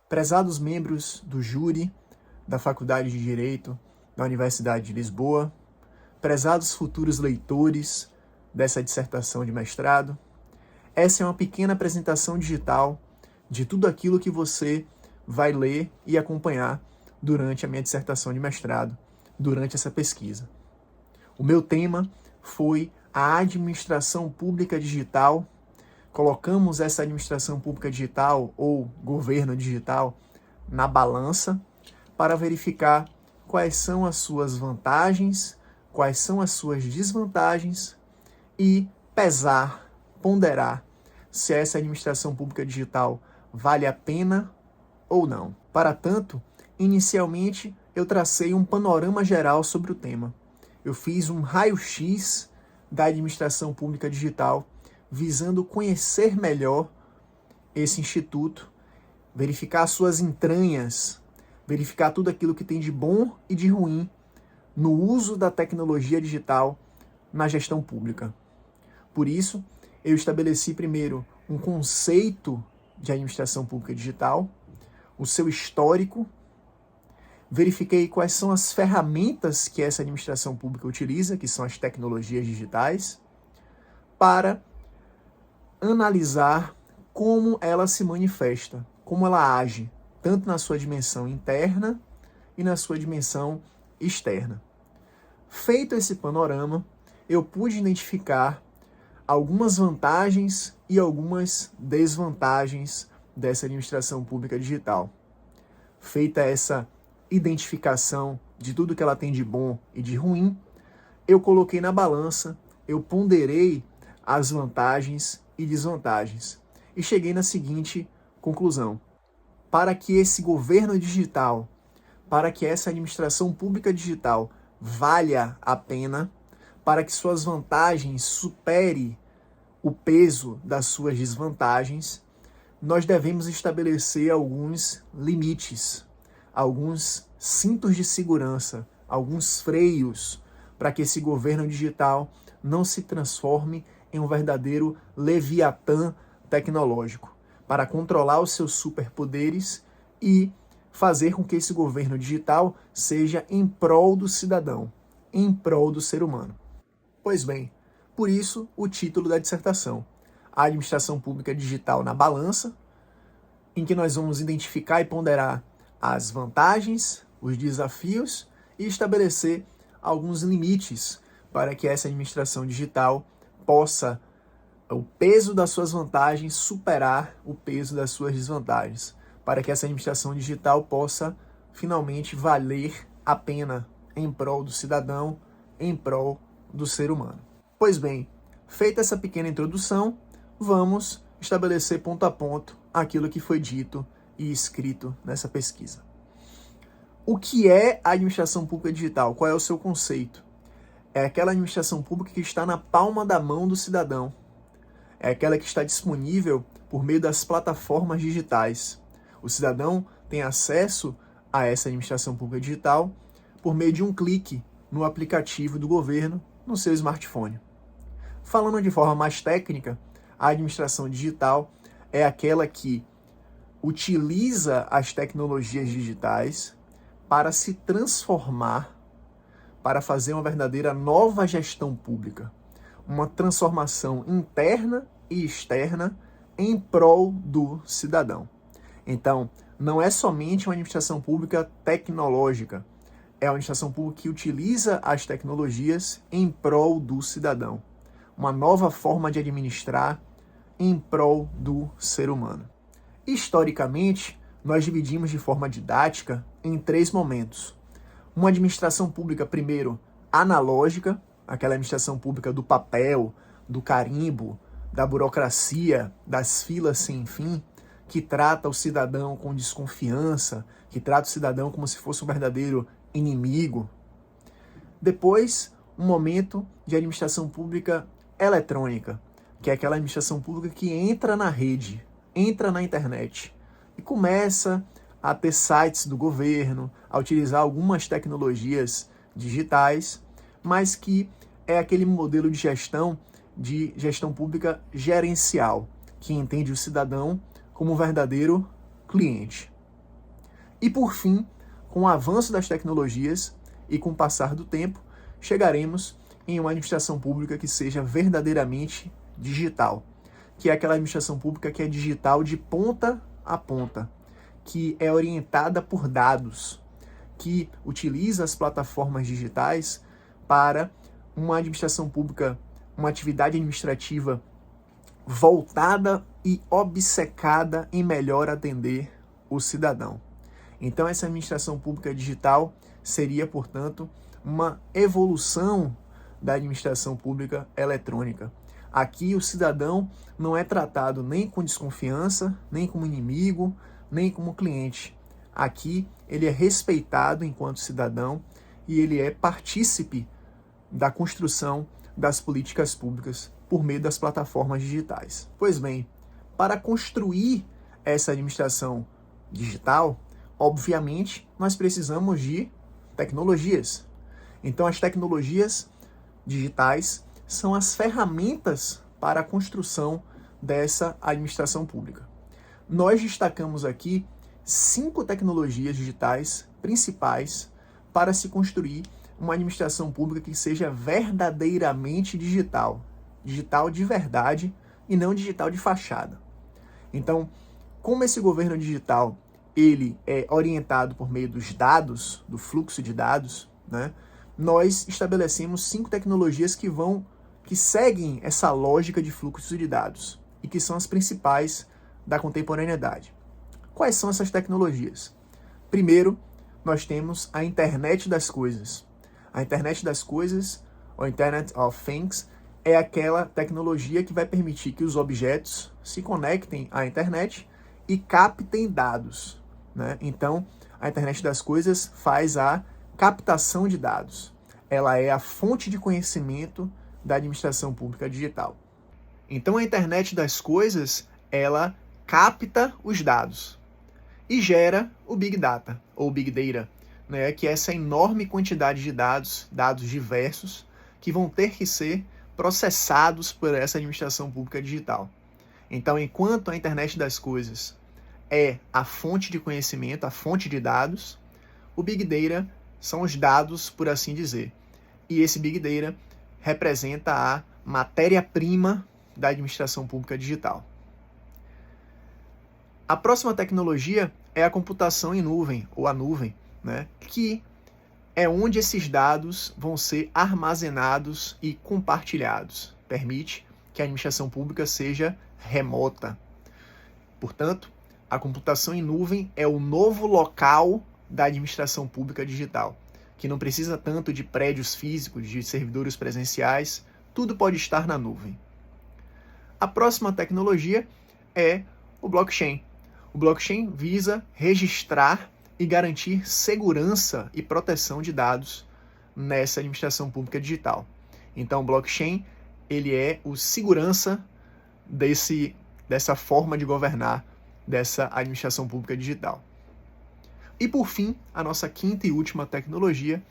Prezados membros do júri da Faculdade de Direito da Universidade de Lisboa, prezados futuros leitores dessa dissertação de mestrado, essa é uma pequena apresentação digital de tudo aquilo que você vai ler e acompanhar durante a minha dissertação de mestrado, durante essa pesquisa. O meu tema foi a administração pública digital. Colocamos essa administração pública digital ou governo digital na balança para verificar quais são as suas vantagens, quais são as suas desvantagens e pesar, ponderar se essa administração pública digital vale a pena ou não. Para tanto, inicialmente eu tracei um panorama geral sobre o tema. Eu fiz um raio-x da administração pública digital, visando conhecer melhor esse instituto, verificar suas entranhas, verificar tudo aquilo que tem de bom e de ruim no uso da tecnologia digital na gestão pública. Por isso, eu estabeleci primeiro um conceito de administração pública digital, o seu histórico, verifiquei quais são as ferramentas que essa administração pública utiliza, que são as tecnologias digitais, para analisar como ela se manifesta, como ela age, tanto na sua dimensão interna e na sua dimensão externa. Feito esse panorama, eu pude identificar algumas vantagens e algumas desvantagens dessa administração pública digital. Feita essa identificação de tudo que ela tem de bom e de ruim, eu coloquei na balança, eu ponderei as vantagens e desvantagens e cheguei na seguinte conclusão: para que esse governo digital, para que essa administração pública digital valha a pena, para que suas vantagens supere o peso das suas desvantagens, nós devemos estabelecer alguns limites, alguns cintos de segurança, alguns freios, para que esse governo digital não se transforme em um verdadeiro leviatã tecnológico, para controlar os seus superpoderes e fazer com que esse governo digital seja em prol do cidadão, em prol do ser humano. Pois bem, por isso o título da dissertação, a administração pública digital na balança, em que nós vamos identificar e ponderar as vantagens, os desafios e estabelecer alguns limites para que essa administração digital possa, o peso das suas vantagens, superar o peso das suas desvantagens, para que essa administração digital possa finalmente valer a pena em prol do cidadão, em prol do ser humano. Pois bem, feita essa pequena introdução, vamos estabelecer ponto a ponto aquilo que foi dito e escrito nessa pesquisa. O que é a administração pública digital? Qual é o seu conceito? É aquela administração pública que está na palma da mão do cidadão. É aquela que está disponível por meio das plataformas digitais. O cidadão tem acesso a essa administração pública digital por meio de um clique no aplicativo do governo no seu smartphone. Falando de forma mais técnica, a administração digital é aquela que utiliza as tecnologias digitais para se transformar, para fazer uma verdadeira nova gestão pública, uma transformação interna e externa em prol do cidadão. Então, não é somente uma administração pública tecnológica, é uma administração pública que utiliza as tecnologias em prol do cidadão, uma nova forma de administrar em prol do ser humano. Historicamente, nós dividimos de forma didática em 3 momentos. Uma administração pública, primeiro, analógica, aquela administração pública do papel, do carimbo, da burocracia, das filas sem fim, que trata o cidadão com desconfiança, que trata o cidadão como se fosse um verdadeiro inimigo. Depois, um momento de administração pública eletrônica, que é aquela administração pública que entra na rede, entra na internet e começa a ter sites do governo, a utilizar algumas tecnologias digitais, mas que é aquele modelo de gestão pública gerencial, que entende o cidadão como um verdadeiro cliente. E por fim, com o avanço das tecnologias e com o passar do tempo, chegaremos em uma administração pública que seja verdadeiramente digital, que é aquela administração pública que é digital de ponta a ponta, que é orientada por dados, que utiliza as plataformas digitais para uma administração pública, uma atividade administrativa voltada e obcecada em melhor atender o cidadão. Então, essa administração pública digital seria, portanto, uma evolução da administração pública eletrônica. Aqui, o cidadão não é tratado nem com desconfiança, nem como inimigo, nem como cliente. Aqui, ele é respeitado enquanto cidadão e ele é partícipe da construção das políticas públicas por meio das plataformas digitais. Pois bem, para construir essa administração digital, obviamente, nós precisamos de tecnologias. Então, as tecnologias digitais são as ferramentas para a construção dessa administração pública. Nós destacamos aqui 5 tecnologias digitais principais para se construir uma administração pública que seja verdadeiramente digital. Digital de verdade e não digital de fachada. Então, como esse governo digital ele é orientado por meio dos dados, do fluxo de dados, né, nós estabelecemos 5 tecnologias que seguem essa lógica de fluxo de dados e que são as principais da contemporaneidade. Quais são essas tecnologias? Primeiro, nós temos a internet das coisas. A internet das coisas, ou Internet of Things, é aquela tecnologia que vai permitir que os objetos se conectem à internet e captem dados, né? Então, a internet das coisas faz a captação de dados. Ela é a fonte de conhecimento da administração pública digital. Então, a internet das coisas, ela capta os dados e gera o Big Data, ou Big Data, né? Que é essa enorme quantidade de dados, dados diversos, que vão ter que ser processados por essa administração pública digital. Então, enquanto a internet das coisas é a fonte de conhecimento, a fonte de dados, o Big Data são os dados, por assim dizer. E esse Big Data representa a matéria-prima da administração pública digital. A próxima tecnologia é a computação em nuvem, ou a nuvem, né? Que é onde esses dados vão ser armazenados e compartilhados. Permite que a administração pública seja remota. Portanto, a computação em nuvem é o novo local da administração pública digital, que não precisa tanto de prédios físicos, de servidores presenciais, tudo pode estar na nuvem. A próxima tecnologia é o blockchain. O blockchain visa registrar e garantir segurança e proteção de dados nessa administração pública digital. Então, o blockchain ele é o segurança dessa forma de governar dessa administração pública digital. E por fim, a nossa quinta e última tecnologia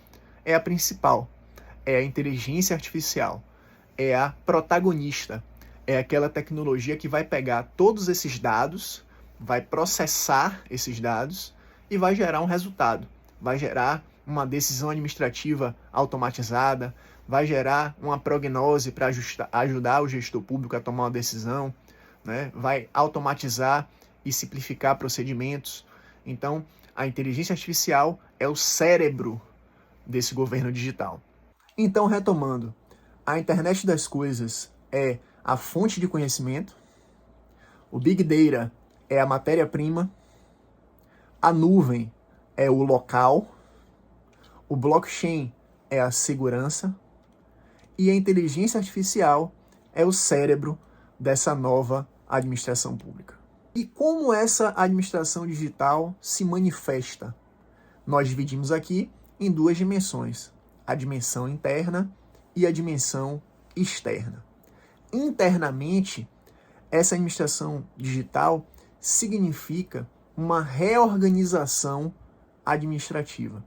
é a principal, é a inteligência artificial, é a protagonista, é aquela tecnologia que vai pegar todos esses dados, vai processar esses dados e vai gerar um resultado, vai gerar uma decisão administrativa automatizada, vai gerar uma prognose para ajudar o gestor público a tomar uma decisão, né? Vai automatizar e simplificar procedimentos. Então, a inteligência artificial é o cérebro desse governo digital. Então, retomando, a internet das coisas é a fonte de conhecimento, o Big Data é a matéria-prima, a nuvem é o local, o blockchain é a segurança e a inteligência artificial é o cérebro dessa nova administração pública. E como essa administração digital se manifesta? Nós dividimos aqui em 2 dimensões, a dimensão interna e a dimensão externa. Internamente, essa administração digital significa uma reorganização administrativa.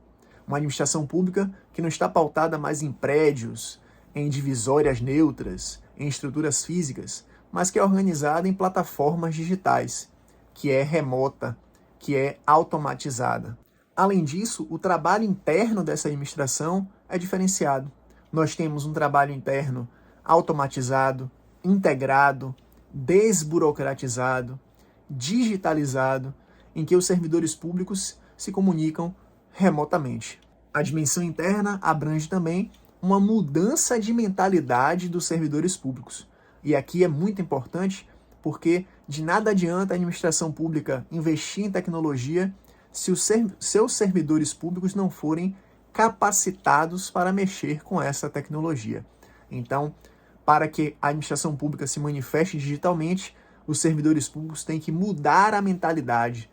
Uma administração pública que não está pautada mais em prédios, em divisórias neutras, em estruturas físicas, mas que é organizada em plataformas digitais, que é remota, que é automatizada. Além disso, o trabalho interno dessa administração é diferenciado. Nós temos um trabalho interno automatizado, integrado, desburocratizado, digitalizado, em que os servidores públicos se comunicam remotamente. A dimensão interna abrange também uma mudança de mentalidade dos servidores públicos. E aqui é muito importante porque de nada adianta a administração pública investir em tecnologia se os seus servidores públicos não forem capacitados para mexer com essa tecnologia. Então, para que a administração pública se manifeste digitalmente, os servidores públicos têm que mudar a mentalidade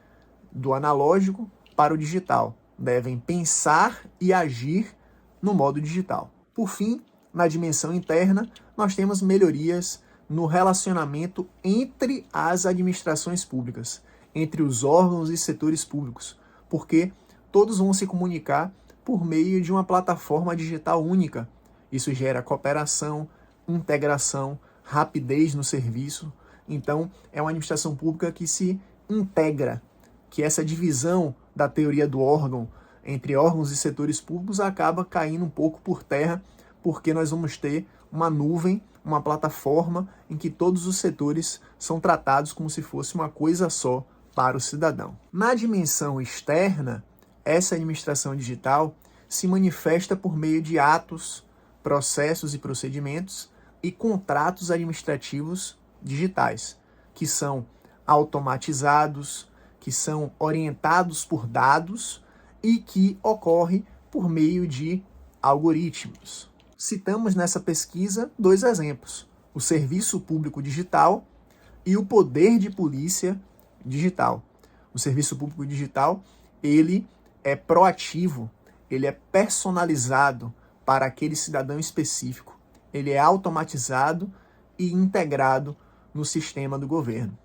do analógico para o digital. Devem pensar e agir no modo digital. Por fim, na dimensão interna, nós temos melhorias no relacionamento entre as administrações públicas, entre os órgãos e setores públicos, porque todos vão se comunicar por meio de uma plataforma digital única. Isso gera cooperação, integração, rapidez no serviço. Então, é uma administração pública que se integra, que essa divisão da teoria do órgão entre órgãos e setores públicos acaba caindo um pouco por terra, porque nós vamos ter uma nuvem, uma plataforma em que todos os setores são tratados como se fosse uma coisa só para o cidadão. Na dimensão externa, essa administração digital se manifesta por meio de atos, processos e procedimentos e contratos administrativos digitais, que são automatizados, que são orientados por dados e que ocorre por meio de algoritmos. Citamos nessa pesquisa 2 exemplos: o Serviço Público Digital e o Poder de Polícia Digital. O Serviço Público Digital, ele é proativo, ele é personalizado para aquele cidadão específico. Ele é automatizado e integrado no sistema do governo.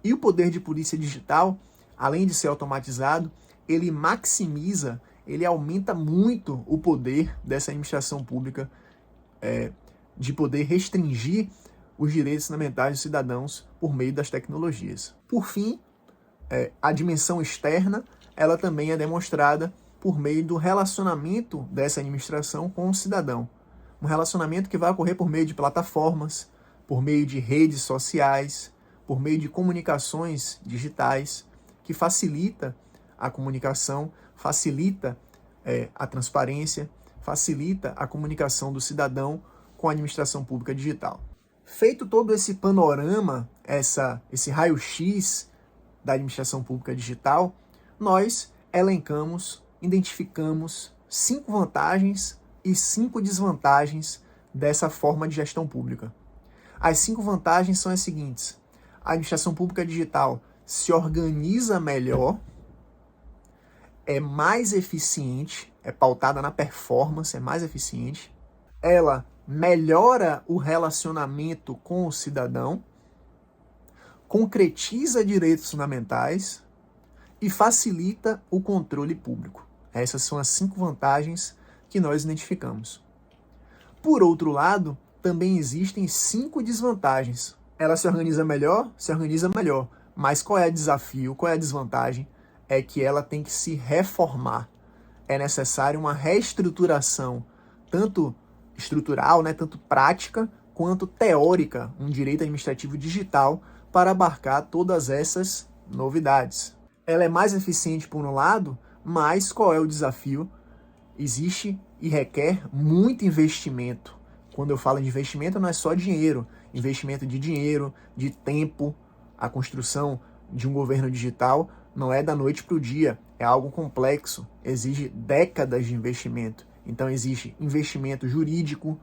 E o Poder de Polícia Digital, além de ser automatizado, ele maximiza, ele aumenta muito o poder dessa administração pública de poder restringir os direitos fundamentais dos cidadãos por meio das tecnologias. Por fim, a dimensão externa, ela também é demonstrada por meio do relacionamento dessa administração com o cidadão. Um relacionamento que vai ocorrer por meio de plataformas, por meio de redes sociais, por meio de comunicações digitais, que facilita a comunicação, facilita a transparência, facilita a comunicação do cidadão com a administração pública digital. Feito todo esse panorama, esse raio-x da administração pública digital, nós elencamos, identificamos 5 vantagens e 5 desvantagens dessa forma de gestão pública. As 5 vantagens são as seguintes: a administração pública digital se organiza melhor, é mais eficiente, é pautada na performance, é mais eficiente, ela melhora o relacionamento com o cidadão, concretiza direitos fundamentais e facilita o controle público. Essas são as 5 vantagens que nós identificamos. Por outro lado, também existem 5 desvantagens. Ela se organiza melhor, mas qual é o desafio, qual é a desvantagem? É que ela tem que se reformar. É necessário uma reestruturação, tanto estrutural, tanto prática, quanto teórica, um direito administrativo digital para abarcar todas essas novidades. Ela é mais eficiente por um lado, mas qual é o desafio? Existe e requer muito investimento. Quando eu falo de investimento, não é só dinheiro. Investimento de dinheiro, de tempo. A construção de um governo digital não é da noite para o dia. É algo complexo. Exige décadas de investimento. Então existe investimento jurídico,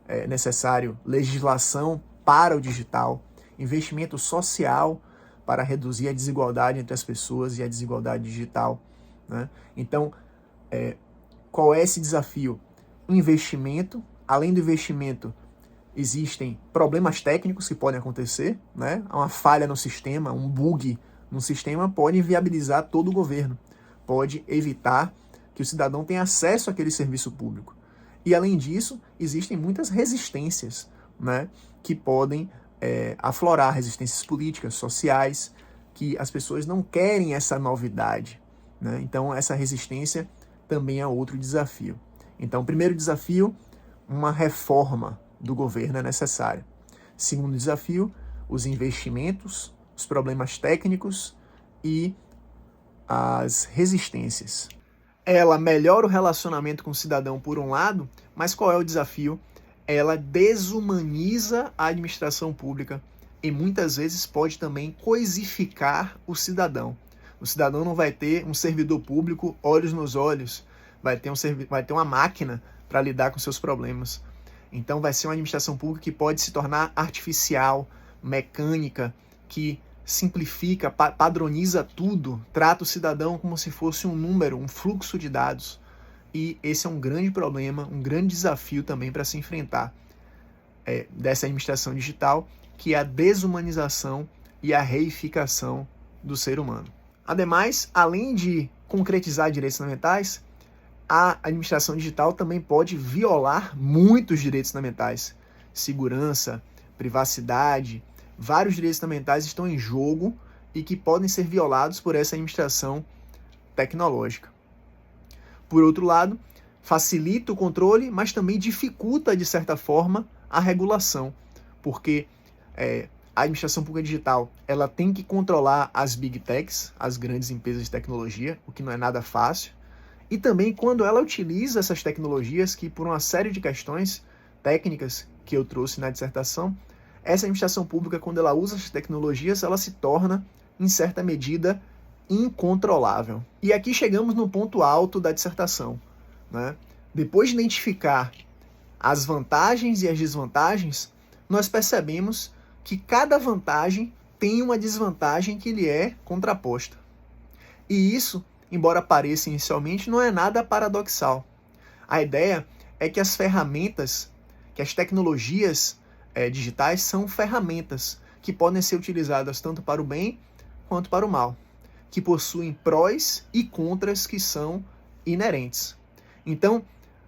é necessário legislação para o digital, investimento social para reduzir a desigualdade entre as pessoas e a desigualdade digital, né? Então, qual é esse desafio? Investimento. Além do investimento, existem problemas técnicos que podem acontecer, né? Uma falha no sistema, um bug no sistema pode inviabilizar todo o governo, pode evitar que o cidadão tenha acesso àquele serviço público. E, além disso, existem muitas resistências, né? Que podem aflorar, resistências políticas, sociais, que as pessoas não querem essa novidade, né? Então, essa resistência também é outro desafio. Então, primeiro desafio, uma reforma do governo é necessária. Segundo desafio, os investimentos, os problemas técnicos e as resistências. Ela melhora o relacionamento com o cidadão por um lado, mas qual é o desafio? Ela desumaniza a administração pública e muitas vezes pode também coisificar o cidadão. O cidadão não vai ter um servidor público olhos nos olhos, vai ter uma máquina para lidar com seus problemas. Então vai ser uma administração pública que pode se tornar artificial, mecânica, que simplifica, padroniza tudo, trata o cidadão como se fosse um número, um fluxo de dados. E esse é um grande problema, um grande desafio também para se enfrentar dessa administração digital, que é a desumanização e a reificação do ser humano. Ademais, além de concretizar direitos fundamentais, a administração digital também pode violar muitos direitos fundamentais. Segurança, privacidade, vários direitos fundamentais estão em jogo e que podem ser violados por essa administração tecnológica. Por outro lado, facilita o controle, mas também dificulta, de certa forma, a regulação, porque a administração pública digital ela tem que controlar as big techs, as grandes empresas de tecnologia, o que não é nada fácil, e também quando ela utiliza essas tecnologias, que por uma série de questões técnicas que eu trouxe na dissertação, essa administração pública, quando ela usa essas tecnologias, ela se torna, em certa medida, incontrolável. E aqui chegamos no ponto alto da dissertação, né? Depois de identificar as vantagens e as desvantagens, nós percebemos que cada vantagem tem uma desvantagem que lhe é contraposta. E isso, embora pareça inicialmente, não é nada paradoxal. A ideia é que as ferramentas, que as tecnologias digitais são ferramentas que podem ser utilizadas tanto para o bem quanto para o mal, que possuem prós e contras que são inerentes. Então,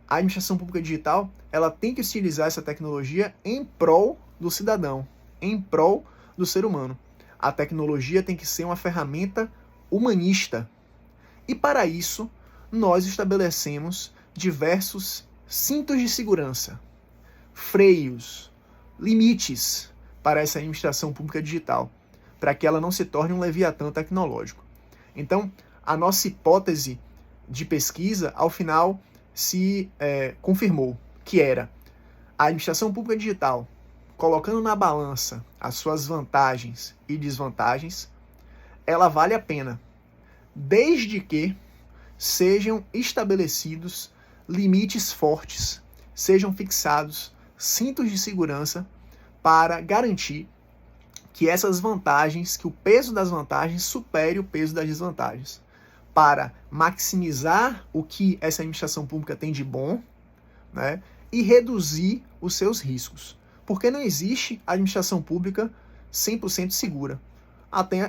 a administração pública digital ela tem que utilizar essa tecnologia em prol do cidadão, em prol do ser humano. A tecnologia tem que ser uma ferramenta humanista. E para isso, nós estabelecemos diversos cintos de segurança, freios, limites para essa administração pública digital, para que ela não se torne um leviatã tecnológico. Então, a nossa hipótese de pesquisa, ao final, se confirmou, que era a administração pública digital, colocando na balança as suas vantagens e desvantagens, ela vale a pena, desde que sejam estabelecidos limites fortes, sejam fixados cintos de segurança para garantir que essas vantagens, que o peso das vantagens supere o peso das desvantagens, para maximizar o que essa administração pública tem de bom, né, e reduzir os seus riscos. Porque não existe administração pública 100% segura,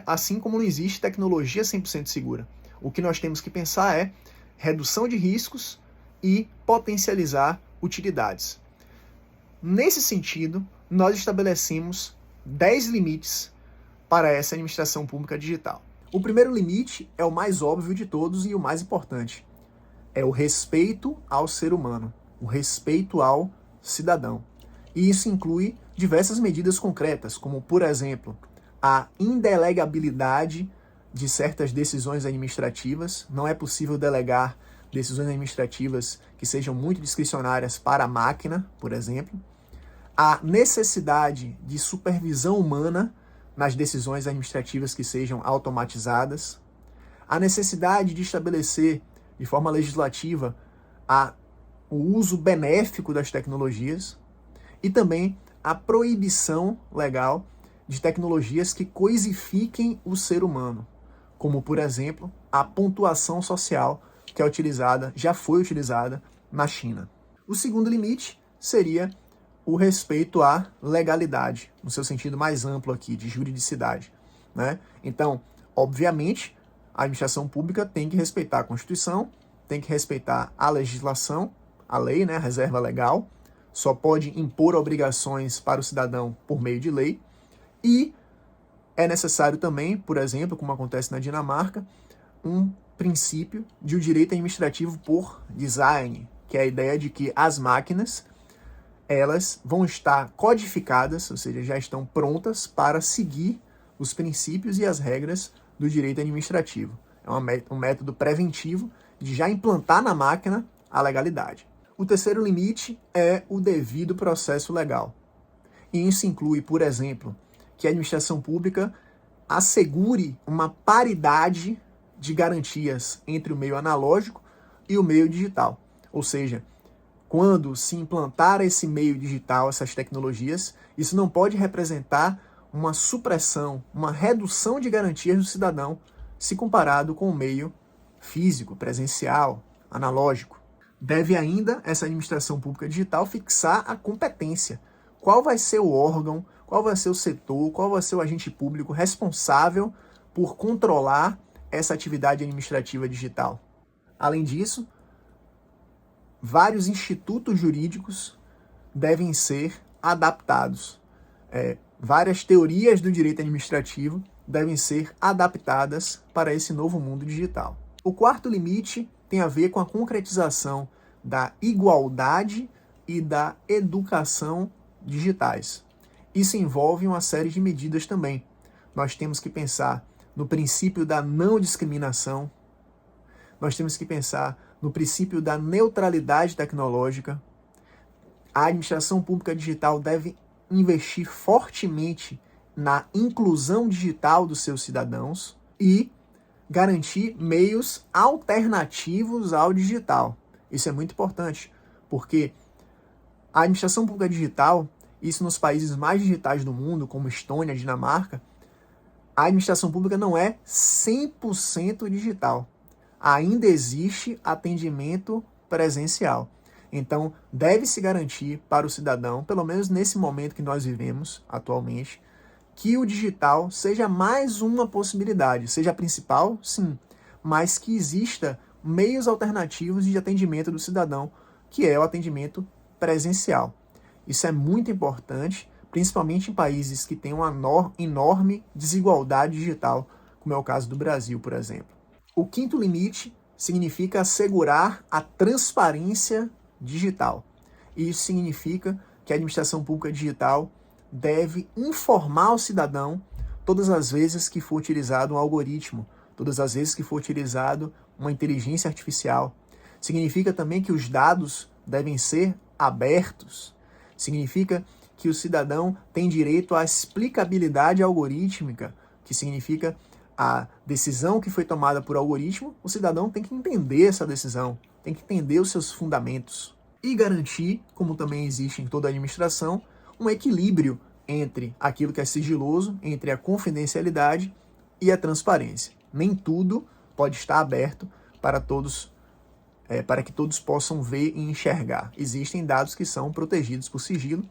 assim como não existe tecnologia 100% segura. O que nós temos que pensar é redução de riscos e potencializar utilidades. Nesse sentido, nós estabelecemos 10 limites para essa administração pública digital. O primeiro limite é o mais óbvio de todos e o mais importante. É o respeito ao ser humano, o respeito ao cidadão. E isso inclui diversas medidas concretas, como, por exemplo, a indelegabilidade de certas decisões administrativas. Não é possível delegar decisões administrativas que sejam muito discricionárias para a máquina, por exemplo. A necessidade de supervisão humana nas decisões administrativas que sejam automatizadas. A necessidade de estabelecer, de forma legislativa, o uso benéfico das tecnologias. E também a proibição legal de tecnologias que coisifiquem o ser humano, como, por exemplo, a pontuação social que já foi utilizada na China. O segundo limite seria o respeito à legalidade, no seu sentido mais amplo aqui, de juridicidade, né? Então, obviamente, a administração pública tem que respeitar a Constituição, tem que respeitar a legislação, a lei, né, a reserva legal, só pode impor obrigações para o cidadão por meio de lei, e É necessário também, por exemplo, como acontece na Dinamarca, um princípio de um direito administrativo por design, que é a ideia de que as máquinas elas vão estar codificadas, ou seja, já estão prontas para seguir os princípios e as regras do direito administrativo. É um método preventivo de já implantar na máquina a legalidade. O terceiro limite é o devido processo legal. E isso inclui, por exemplo, que a administração pública assegure uma paridade de garantias entre o meio analógico e o meio digital. Ou seja, quando se implantar esse meio digital, essas tecnologias, isso não pode representar uma supressão, uma redução de garantias do cidadão se comparado com o meio físico, presencial, analógico. Deve ainda essa administração pública digital fixar a competência. Qual vai ser o órgão, qual vai ser o setor, qual vai ser o agente público responsável por controlar essa atividade administrativa digital. Além disso, vários institutos jurídicos devem ser adaptados. Várias teorias do direito administrativo devem ser adaptadas para esse novo mundo digital. O quarto limite tem a ver com a concretização da igualdade e da educação digitais. Isso envolve uma série de medidas também. Nós temos que pensar no princípio da não discriminação, nós temos que pensar no princípio da neutralidade tecnológica. A administração pública digital deve investir fortemente na inclusão digital dos seus cidadãos e garantir meios alternativos ao digital. Isso é muito importante, porque a administração pública digital, isso nos países mais digitais do mundo, como Estônia, Dinamarca, a administração pública não é 100% digital. Ainda existe atendimento presencial. Então, deve-se garantir para o cidadão, pelo menos nesse momento que nós vivemos atualmente, que o digital seja mais uma possibilidade, seja a principal, sim, mas que exista meios alternativos de atendimento do cidadão, que é o atendimento presencial. Isso é muito importante, principalmente em países que têm uma enorme desigualdade digital, como é o caso do Brasil, por exemplo. O quinto limite significa assegurar a transparência digital. Isso significa que a administração pública digital deve informar o cidadão todas as vezes que for utilizado um algoritmo, todas as vezes que for utilizado uma inteligência artificial. Significa também que os dados devem ser abertos. Significa que o cidadão tem direito à explicabilidade algorítmica, que significa a decisão que foi tomada por algoritmo, o cidadão tem que entender essa decisão, tem que entender os seus fundamentos e garantir, como também existe em toda a administração, um equilíbrio entre aquilo que é sigiloso, entre a confidencialidade e a transparência. Nem tudo pode estar aberto para todos, para que todos possam ver e enxergar. Existem dados que são protegidos por sigilo,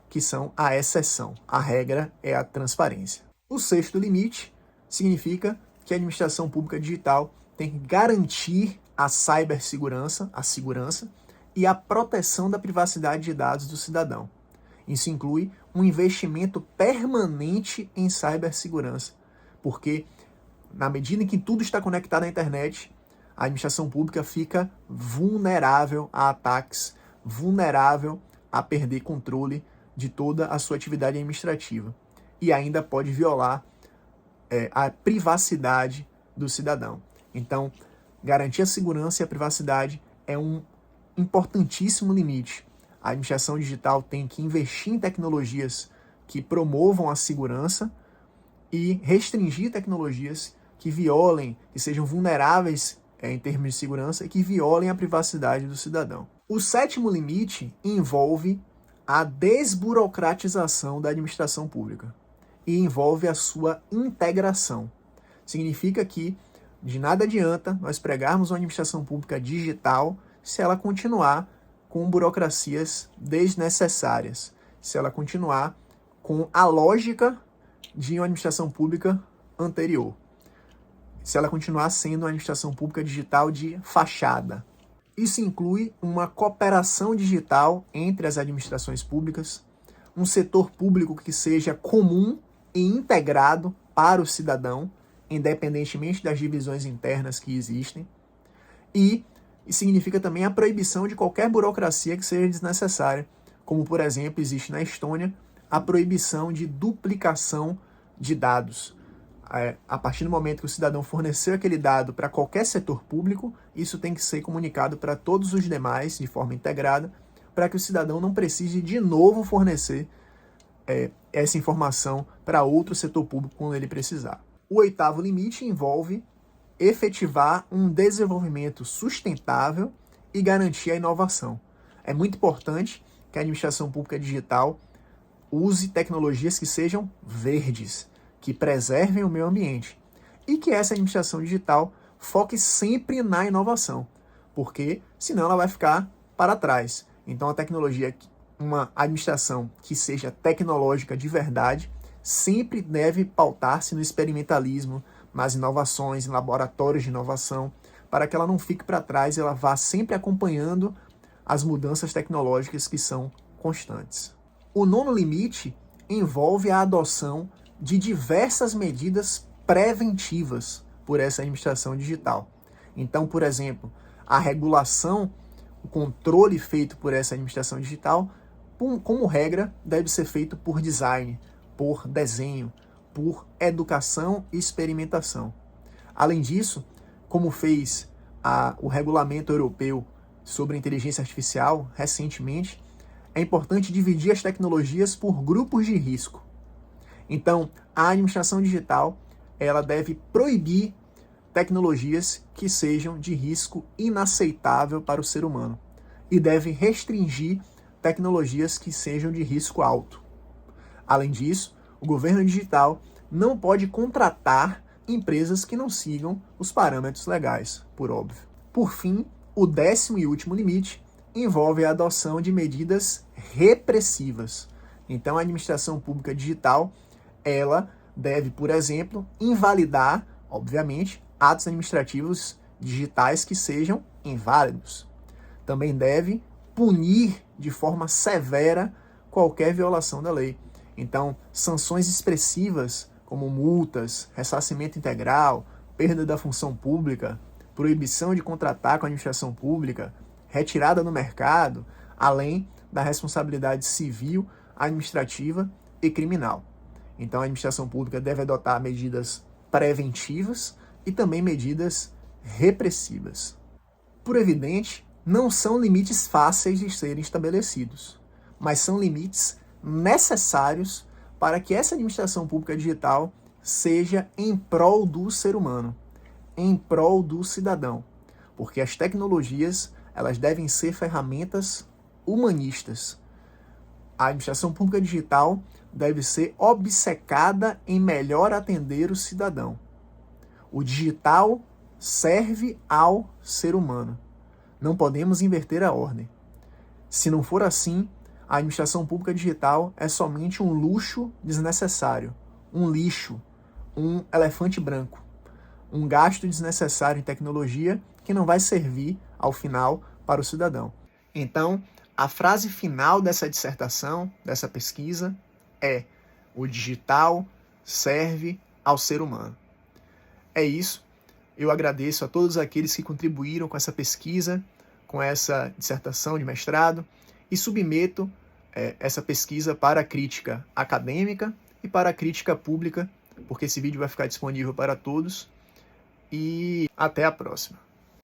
que são a exceção. A regra é a transparência. O sexto limite significa que a administração pública digital tem que garantir a cibersegurança, a segurança e a proteção da privacidade de dados do cidadão. Isso inclui um investimento permanente em cibersegurança, porque na medida em que tudo está conectado à internet, a administração pública fica vulnerável a ataques, vulnerável a perder controle de toda a sua atividade administrativa e ainda pode violar a privacidade do cidadão. Então, garantir a segurança e a privacidade é um importantíssimo limite. A administração digital tem que investir em tecnologias que promovam a segurança e restringir tecnologias que violem, que sejam vulneráveis em termos de segurança e que violem a privacidade do cidadão. O sétimo limite envolve a desburocratização da administração pública e envolve a sua integração. Significa que de nada adianta nós pregarmos uma administração pública digital se ela continuar com burocracias desnecessárias, se ela continuar com a lógica de uma administração pública anterior, se ela continuar sendo uma administração pública digital de fachada. Isso inclui uma cooperação digital entre as administrações públicas, um setor público que seja comum e integrado para o cidadão, independentemente das divisões internas que existem, e significa também a proibição de qualquer burocracia que seja desnecessária, como, por exemplo, existe na Estônia a proibição de duplicação de dados. A partir do momento que o cidadão forneceu aquele dado para qualquer setor público, isso tem que ser comunicado para todos os demais de forma integrada, para que o cidadão não precise de novo fornecer essa informação para outro setor público quando ele precisar. O 8º limite envolve efetivar um desenvolvimento sustentável e garantir a inovação. É muito importante que a administração pública digital use tecnologias que sejam verdes, que preservem o meio ambiente, e que essa administração digital foque sempre na inovação, porque senão ela vai ficar para trás. Então a tecnologia, uma administração que seja tecnológica de verdade, sempre deve pautar-se no experimentalismo, nas inovações, em laboratórios de inovação, para que ela não fique para trás e ela vá sempre acompanhando as mudanças tecnológicas que são constantes. O 9º limite envolve a adoção de diversas medidas preventivas por essa administração digital. Então, por exemplo, a regulação, o controle feito por essa administração digital, como regra, deve ser feito por design, por desenho, por educação e experimentação. Além disso, como fez o regulamento europeu sobre inteligência artificial recentemente, é importante dividir as tecnologias por grupos de risco. Então, a administração digital ela deve proibir tecnologias que sejam de risco inaceitável para o ser humano e deve restringir tecnologias que sejam de risco alto. Além disso, o governo digital não pode contratar empresas que não sigam os parâmetros legais, por óbvio. Por fim, o 10º e último limite envolve a adoção de medidas repressivas. Então, a administração pública digital, ela deve, por exemplo, invalidar, obviamente, atos administrativos digitais que sejam inválidos. Também deve punir de forma severa qualquer violação da lei. Então, sanções expressivas, como multas, ressarcimento integral, perda da função pública, proibição de contratar com a administração pública, retirada do mercado, além da responsabilidade civil, administrativa e criminal. Então, a administração pública deve adotar medidas preventivas e também medidas repressivas. Por evidente, não são limites fáceis de serem estabelecidos, mas são limites necessários para que essa administração pública digital seja em prol do ser humano, em prol do cidadão, porque as tecnologias elas devem ser ferramentas humanistas. A administração pública digital deve ser obcecada em melhor atender o cidadão. O digital serve ao ser humano. Não podemos inverter a ordem. Se não for assim, a administração pública digital é somente um luxo desnecessário, um lixo, um elefante branco, um gasto desnecessário em tecnologia que não vai servir, ao final, para o cidadão. Então, a frase final dessa dissertação, dessa pesquisa, é: o digital serve ao ser humano. É isso. Eu agradeço a todos aqueles que contribuíram com essa pesquisa, com essa dissertação de mestrado, e submeto essa pesquisa para a crítica acadêmica e para a crítica pública, porque esse vídeo vai ficar disponível para todos. E até a próxima.